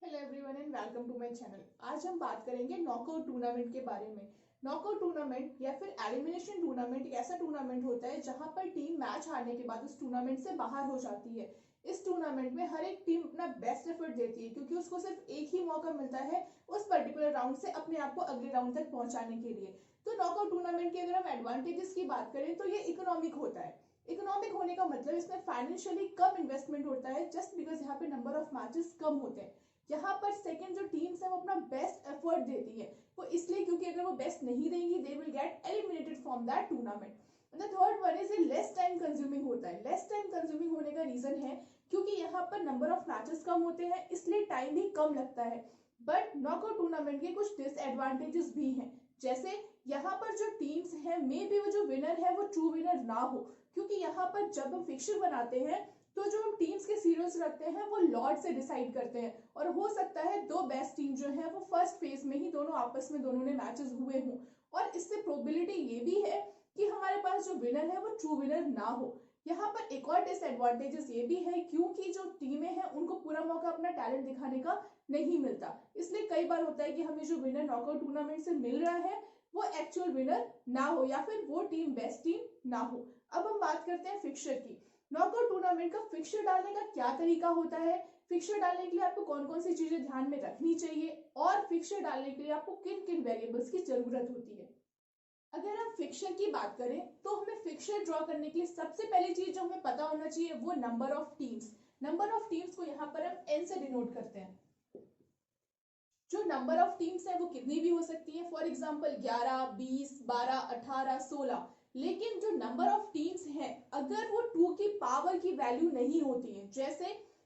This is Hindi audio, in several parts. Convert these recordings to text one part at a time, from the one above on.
Hello everyone and welcome to my channel. आज हम बात करेंगे नॉकआउट टूर्नामेंट के बारे में। नॉकआउट टूर्नामेंट या फिर एलिमिनेशन टूर्नामेंट एक ऐसा टूर्नामेंट होता है जहां पर टीम मैच हारने के बाद उस टूर्नामेंट से बाहर हो जाती है। इस टूर्नामेंट में हर एक टीम अपना बेस्ट एफर्ट देती है क्योंकि उसको सिर्फ एक ही मौका मिलता है उस पर्टिकुलर राउंड से अपने आप को अगले राउंड तक पहुंचाने के लिए। तो नॉकआउट टूर्नामेंट के अगर हम एडवांटेजेस की बात करें तो ये इकोनॉमिक होता है। इकोनॉमिक होने का मतलब इसमें फाइनेंशियली कम इन्वेस्टमेंट होता है जस्ट बिकॉज यहाँ पे नंबर ऑफ मैचेस कम होते हैं। यहाँ पर सेकंड जो टीम्स है वो अपना बेस्ट एफर्ट देती है, वो इसलिए क्योंकि अगर वो बेस्ट नहीं देंगी they will get eliminated from that tournament. The third one is less time consuming होता है। लेस टाइम कंज्यूमिंग होने का रीजन है क्योंकि यहाँ पर नंबर ऑफ मैचेस कम होते हैं इसलिए टाइम भी कम लगता है। बट नॉकआउट टूर्नामेंट के कुछ डिसएडवांटेजेस भी हैं, जैसे यहाँ पर जो टीम्स हैं मे बी वो जो विनर है वो ट्रू विनर ना हो, क्योंकि यहाँ पर जब हम फिक्चर बनाते हैं तो जो हम टीम्स के सीरियल्स रखते हैं वो लॉर्ड से डिसाइड करते हैं और हो सकता है दो बेस्ट टीम जो है वो फर्स्ट फेज में ही दोनों आपस में दोनों ने मैचेस हुए हों, और इससे प्रोबेबिलिटी ये भी है कि हमारे पास जो विनर है वो ट्रू विनर ना हो। यहाँ पर एक और डिसएडवांटेजेस ये भी है क्योंकि जो टीमें हैं उनको पूरा मौका अपना टैलेंट दिखाने का नहीं मिलता, इसलिए कई बार होता है कि हमें जो विनर नॉकआउट टूर्नामेंट से मिल रहा है वो एक्चुअल विनर ना हो या फिर वो टीम बेस्ट टीम ना हो। अब हम बात करते हैं फिक्चर की। नॉकआउट टूर्नामेंट का फिक्चर डालने का क्या तरीका होता है, फिक्चर डालने के लिए आपको कौन कौन सी चीजें ध्यान में रखनी चाहिए और फिक्चर डालने के लिए आपको किन किन वेरिएबल्स की जरूरत होती है। अगर हम फिक्चर की बात करें तो हमें फिक्चर ड्रॉ करने के लिए सबसे पहली चीज जो हमें पता होना चाहिए वो number of teams. Number of teams को यहाँ पर हम एन से डिनोट करते हैं। जो नंबर ऑफ टीम्स है वो कितनी भी हो सकती है, फॉर एग्जाम्पल 11, 20, 12, 18, 16। लेकिन जो नंबर ऑफ टीम्स है अगर वो 2 की पावर की वैल्यू नहीं होती है, जैसे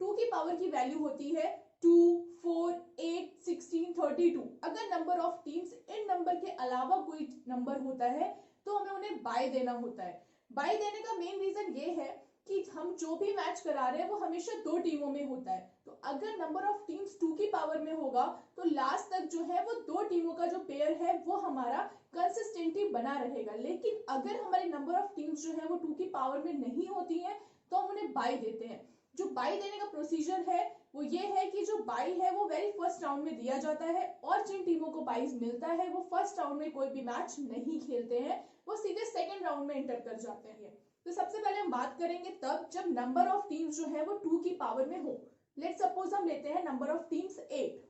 2 की पावर की वैल्यू होती है 2, 4, 8, 16, 32, अगर number of teams in number के अलावा कोई नंबर होता है तो हमें उन्हें बाय देना होता है। बाय देने का मेन रीजन ये है कि हम जो भी मैच करा रहे हैं वो हमेशा दो टीमों में होता है, तो अगर नंबर ऑफ टीम्स 2 की पावर में होगा तो लास्ट तक जो है वो दो टीमों का जो पेयर है वो हमारा कंसिस्टेंटली बना रहेगा। लेकिन अगर हमारी नंबर ऑफ टीम्स जो है वो 2 की पावर में नहीं होती है तो हम उन्हें बाय देते हैं। जो बाय देने का प्रोसीजर है वो ये है कि जो बाय है वो वेरी फर्स्ट राउंड में दिया जाता है और जिन टीमों को बाइज मिलता है वो फर्स्ट राउंड में कोई भी मैच नहीं खेलते हैं, वो सीधे सेकेंड राउंड में एंटर कर जाते हैं। तो सबसे पहले हम बात करेंगे तब जब नंबर ऑफ टीम्स जो है वो 2 की पावर में हो। लेट्स सपोज हम लेते हैं नंबर ऑफ टीम्स 8।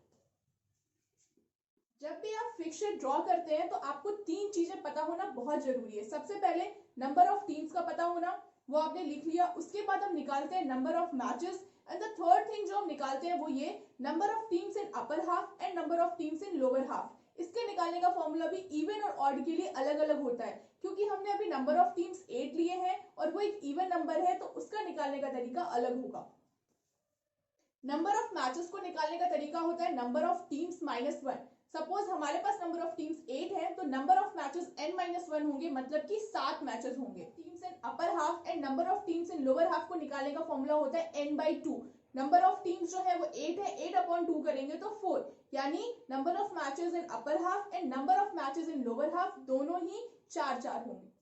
जब भी आप फिक्चर ड्रॉ करते हैं तो आपको तीन चीजें पता होना बहुत जरूरी है। सबसे पहले नंबर ऑफ टीम्स का पता होना, वो आपने लिख लिया। उसके बाद हम निकालते हैं number of matches and the third thing जो हम निकालते हैं वो ये number of teams in upper half and number of teams in lower half. इसके निकालने का फॉर्मूला भी इवन और ऑड के लिए अलग अलग होता है क्योंकि हमने अभी नंबर ऑफ टीम्स 8 लिए हैं और वो एक इवन नंबर है तो उसका निकालने का तरीका अलग होगा। नंबर ऑफ मैचेस को निकालने का तरीका होता है नंबर ऑफ टीम्स -1। सपोज हमारे पास नंबर ऑफ टीम्स 8 है तो नंबर ऑफ मैचेस n-1 होंगे, मतलब कि 7 मैचेस होंगे। Teams in upper half and number of teams in lower half को निकालने का फॉर्मूला होता है n/2। नंबर ऑफ टीम्स जो है वो 8 है, 8/2 करेंगे तो 4, यानी number of matches in upper half and number of matches in lower half दोनों ही 4-4 होंगे।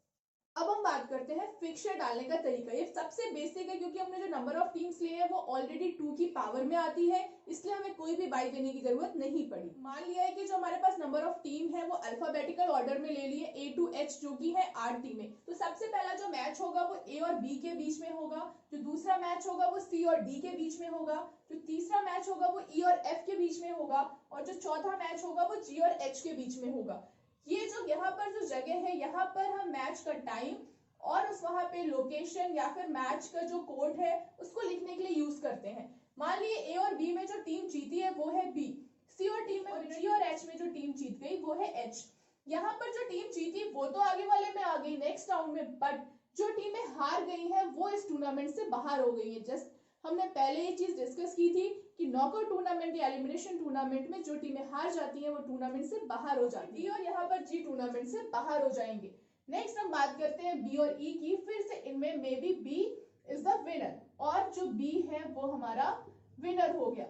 अब हम बात करते हैं फिक्चर डालने का तरीका। ये सबसे बेसिक है क्योंकि हमने जो नंबर ऑफ टीम्स लिए हैं वो ऑलरेडी 2 की पावर में आती है, इसलिए हमें कोई भी बाय देने की जरूरत नहीं पड़ी। मान लिया है कि जो हमारे पास नंबर ऑफ टीम है वो अल्फाबेटिकल ऑर्डर में ले लिए A to H, जो कि है 8 टीमें। तो सबसे पहला जो मैच होगा वो A और B के बीच में होगा, जो दूसरा मैच होगा वो C और D के बीच में होगा, जो तीसरा मैच होगा वो E और F के बीच में होगा और जो चौथा मैच होगा वो G और H के बीच में होगा। ये जो यहाँ पर जो जगह है यहाँ पर हम मैच का टाइम और उस वहां पे लोकेशन या फिर मैच का जो कोड है उसको लिखने के लिए यूज करते हैं। मान लिए ए और बी में जो टीम जीती है वो है बी, सी और टीम में जी और एच में जो टीम जीत गई वो है एच। यहाँ पर जो टीम जीती वो तो आगे वाले में आ गई नेक्स्ट राउंड में, बट जो टीमें हार गई है वो इस टूर्नामेंट से बाहर हो गई है। जस्ट हमने पहले ये चीज डिस्कस की थी कि नॉकआउट टूर्नामेंट या एलिमिनेशन टूर्नामेंट में जो टीमें हार जाती हैं वो टूर्नामेंट से बाहर हो जाती है और यहाँ पर जी टूर्नामेंट से बाहर हो जाएंगे। नेक्स्ट हम बात करते हैं बी और ई की। फिर से इनमें may be B is the winner और जो बी है वो हमारा विनर हो गया।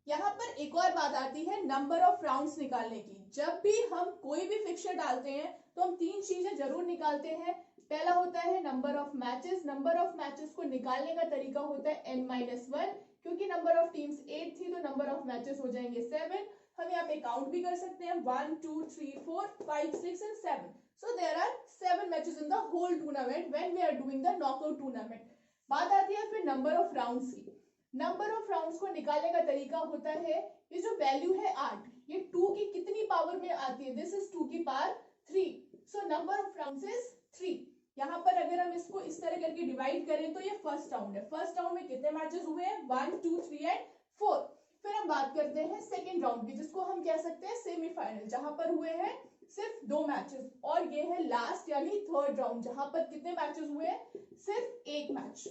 यहाँ पर एक और बात आती है नंबर ऑफ राउंड्स निकालने की। जब भी हम कोई भी फिक्चर डालते हैं तो हम तीन चीजें जरूर निकालते हैं। पहला होता है number of matches. Number of matches को निकालने का तरीका होता है n-1, क्योंकि नंबर ऑफ टीम्स 8 थी तो नंबर ऑफ मैचेस हो जाएंगे 7। हम यहाँ पे काउंट भी कर सकते हैं 1 2 3 4 5 6 and 7। So there are 7 matches in the whole tournament when we are doing the knockout tournament. बात आती है फिर नंबर ऑफ राउंड्स की। नंबर ऑफ राउंड्स को निकालने का तरीका होता है, ये जो वैल्यू है 8, ये 2 की कितनी पावर में आती है, दिस इज 2 की power 3। So number of rounds is 3। यहाँ पर अगर हम इसको इस तरह करके डिवाइड करें तो ये फर्स्ट राउंड है। फर्स्ट राउंड में कितने मैचेस हुए हैं, 1 2 3 एंड 4। फिर हम बात करते हैं सेकेंड राउंड की, जिसको हम कह सकते हैं सेमीफाइनल, जहां पर हुए हैं सिर्फ 2 मैचेस। और ये है लास्ट यानी थर्ड राउंड, जहां पर कितने मैचेस हुए हैं, सिर्फ 1 मैच।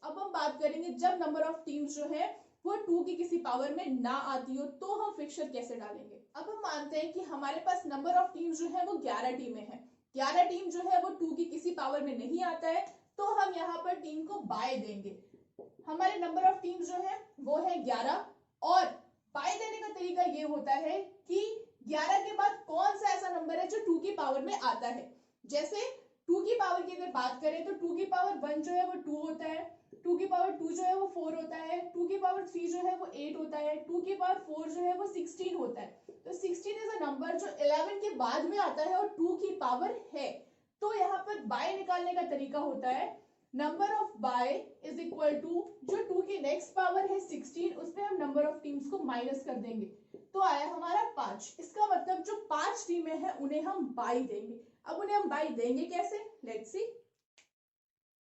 अब हम बात करेंगे जब नंबर ऑफ टीम्स जो है वो 2 की किसी पावर में ना आती हो तो हम फिक्सचर कैसे डालेंगे। अब हम मानते हैं कि हमारे पास नंबर ऑफ टीम्स जो है वो 11 टीमें हैं। 11 टीम जो है वो 2 की किसी पावर में नहीं आता है, तो हम यहाँ पर टीम को बाय देंगे। हमारे नंबर ऑफ टीम्स जो है वो है 11, और बाय देने का तरीका ये होता है कि 11 के बाद कौन सा ऐसा नंबर है जो 2 की पावर में आता है। जैसे 2 की पावर की अगर बात करें तो 2 की पावर 1 जो है वो 2 होता है, 2 की पावर 2 जो है वो 4 होता है, 2 की पावर 3 जो है वो 8 होता है, 2 की पावर 4 जो है वो 16 होता है। तो 16 इज अ नंबर जो 11 के बाद में आता है और 2 की पावर है। तो यहाँ पर बाय निकालने का तरीका होता है number of bye is equal to जो 2 की नेक्स्ट पावर है 16, उसमें हम नंबर ऑफ टीम्स को माइनस कर देंगे, तो आया हमारा 5। इसका मतलब जो 5 टीमें हैं उन्हें हम बाय देंगे। अब उन्हें हम बाय देंगे कैसे, लेट्स सी।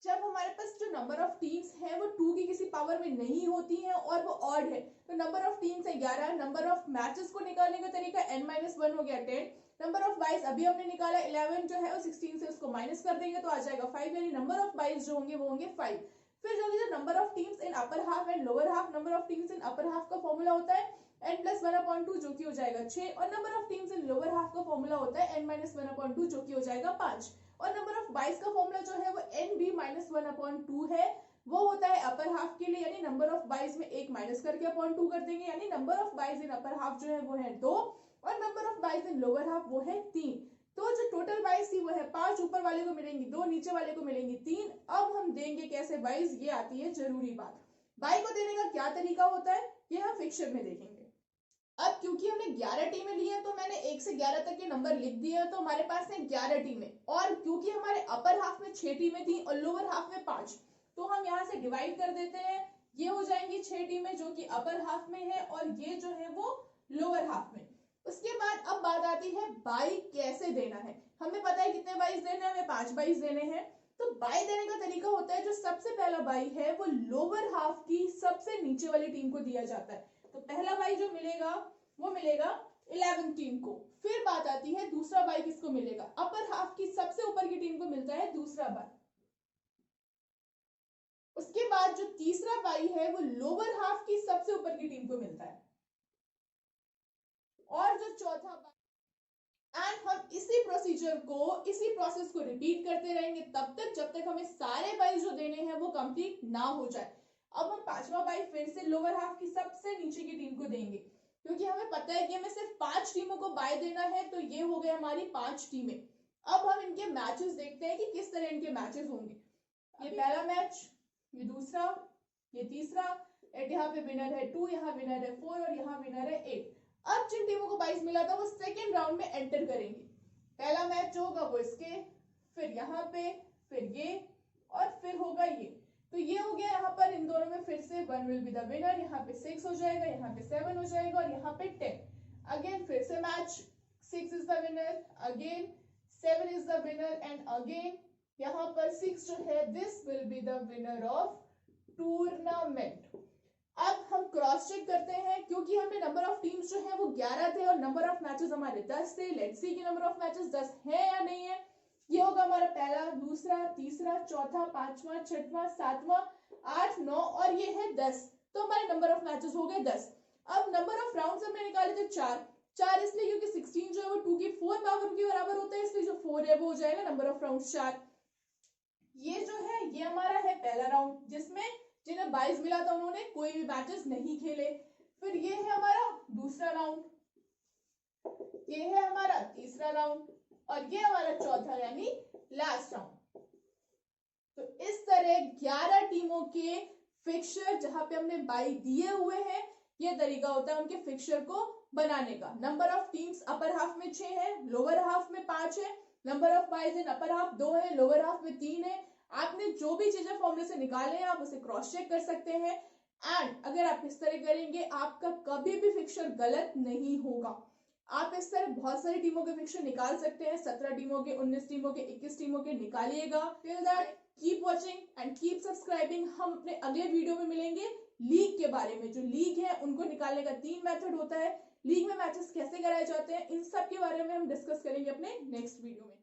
जब हमारे पास जो नंबर ऑफ टीम्स है वो 2 की किसी पावर में नहीं होती हैं और वो ऑड है, तो नंबर ऑफ टीम्स है 11, नंबर ऑफ मैचेस को निकालने का तरीका n-1 हो गया 10, नंबर ऑफ बाइज अभी हमने निकाला 11 जो है वो 16 से उसको माइनस कर देंगे तो आ जाएगा 5, यानी नंबर ऑफ बाइज जो होंगे वो होंगे 5। फिर जो number of teams in upper half and lower half, number of teams in upper half का फॉर्मूला होता है n+1/2 जो कि हो जाएगा 6, और number of teams in lower half का फॉर्मूला होता है n-1/2 जो कि हो जाएगा 5। और नंबर ऑफ बाइज का फॉर्मूला जो है वो nb-1/2 है, वो होता है अपर हाफ के लिए, यानी नंबर ऑफ बाइज में 1 माइनस करके अपॉन 2 कर देंगे, यानी number of byes in upper half जो है वो है 2 और number of byes in lower half वो है 3। तो जो टोटल बाइज थी वो है 5, ऊपर वाले को मिलेंगी 2, नीचे वाले को मिलेंगी 3। अब हम देंगे कैसे बाइज, ये आती है जरूरी बात। बाई को देने का क्या तरीका होता है ये हम फिक्सचर में देखेंगे। अब क्योंकि हमने 11 टीमें ली हैं तो मैंने 1 से 11 तक के नंबर लिख दिए हैं, तो हमारे पास है 11 टीमें, और क्योंकि हमारे अपर हाफ में 6 टीमें थी और लोअर हाफ में 5, तो हम यहाँ से डिवाइड कर देते हैं। ये हो जाएंगी 6 टीमें जो कि अपर हाफ में है और ये जो है वो लोअर हाफ में। उसके बाद अब बात आती है बाई कैसे देना है। हमें पता है कितने बाइज देने हैं, हमें 5 बाइज देने हैं। तो बाई देने का तरीका होता है जो सबसे पहला बाई है वो लोअर हाफ की सबसे नीचे वाली टीम को दिया जाता है। तो पहला बाई जो मिलेगा वो मिलेगा 11 टीम को। फिर बात आती है दूसरा बाई किसको मिलेगा, अपर हाफ की सबसे ऊपर की टीम को मिलता है दूसरा बाई। उसके बाद जो तीसरा बाई है वो लोअर हाफ की सबसे ऊपर की टीम को मिलता है, और जो चौथा बाई, एंड हम इसी प्रोसीजर को, इसी प्रोसेस को रिपीट करते रहेंगे तब तक जब तक हमें सारे बाई जो देने हैं वो कंप्लीट ना हो जाए। अब हम पांचवा बाई फिर से लोअर हाफ की सबसे नीचे की टीम को देंगे, क्योंकि हमें पता है कि हमें सिर्फ 5 टीमों को बाय देना है, तो ये हो गए हमारी 5 टीमें। अब हम इनके मैचेस देखते हैं कि किस तरह इनके मैचेस होंगे। ये पहला मैच, ये दूसरा, ये तीसरा, यहाँ पे विनर है 2, यहाँ विनर है 4 और यहाँ विनर है 8। अब जिन टीमों को बाइज मिला था वो सेकेंड राउंड में एंटर करेंगे। पहला मैच जो होगा वो इसके, फिर यहाँ पे, फिर ये, और फिर होगा ये। तो ये हो गया यहाँ पर, इन दोनों में फिर से 1 विल बी द विनर, यहाँ पे 6 हो जाएगा, यहाँ पे 7 हो जाएगा और यहाँ पे 10। अगेन फिर से match, 6 is the winner, again 7 is the winner, and again यहाँ पर 6 जो है this will be the winner of tournament. अब हम क्रॉस चेक करते हैं, क्योंकि हमने नंबर ऑफ टीम्स जो है वो 11 थे और नंबर ऑफ मैचेस हमारे 10 थे। लेट्स सी कि नंबर ऑफ मैचेस 10 है या नहीं है। ये होगा हमारा पहला, दूसरा, तीसरा, चौथा, पांचवा, छठवां, सातवां, 8, 9 और ये है 10। तो हमारे नंबर ऑफ मैचेस हो गए 10। अब नंबर ऑफ राउंड्स हमने निकाले थे 4 इसलिए क्योंकि 16 जो है वो 2 की 4 पावर के बराबर होता है, इसलिए जो 4 है वो हो जाएगा नंबर ऑफ राउंड्स 4। ये जो है ये हमारा है पहला राउंड, जिसमें जिन्हें 22 मिला था उन्होंने कोई भी मैचेस नहीं खेले। फिर ये है हमारा दूसरा राउंड, ये है हमारा तीसरा राउंड और ये हमारा चौथा यानी लास्ट राउंड। तो इस तरह 11 टीमों के फिक्सचर जहां पे हमने बाई दिए हुए हैं, ये तरीका होता है उनके फिक्सचर को बनाने का। Number of teams upper half में 6 है, लोअर हाफ में 5 है। Number of byes in upper half 2 है, लोअर हाफ में 3 है। आपने जो भी चीजें फॉर्मूले से निकाले हैं आप उसे क्रॉस चेक कर सकते हैं। एंड अगर आप इस तरह करेंगे आपका कभी भी फिक्सचर गलत नहीं होगा। आप इस तरह बहुत सारी टीमों के फिक्सचर निकाल सकते हैं, 17 टीमों के, 19 टीमों के, 21 टीमों के निकालिएगा। Till that keep watching and keep subscribing. हम अपने अगले वीडियो में मिलेंगे लीग के बारे में। जो लीग है उनको निकालने का 3 मेथड होता है, लीग में मैचेस कैसे कराए जाते हैं, इन सब के बारे में हम डिस्कस करेंगे अपने नेक्स्ट वीडियो में।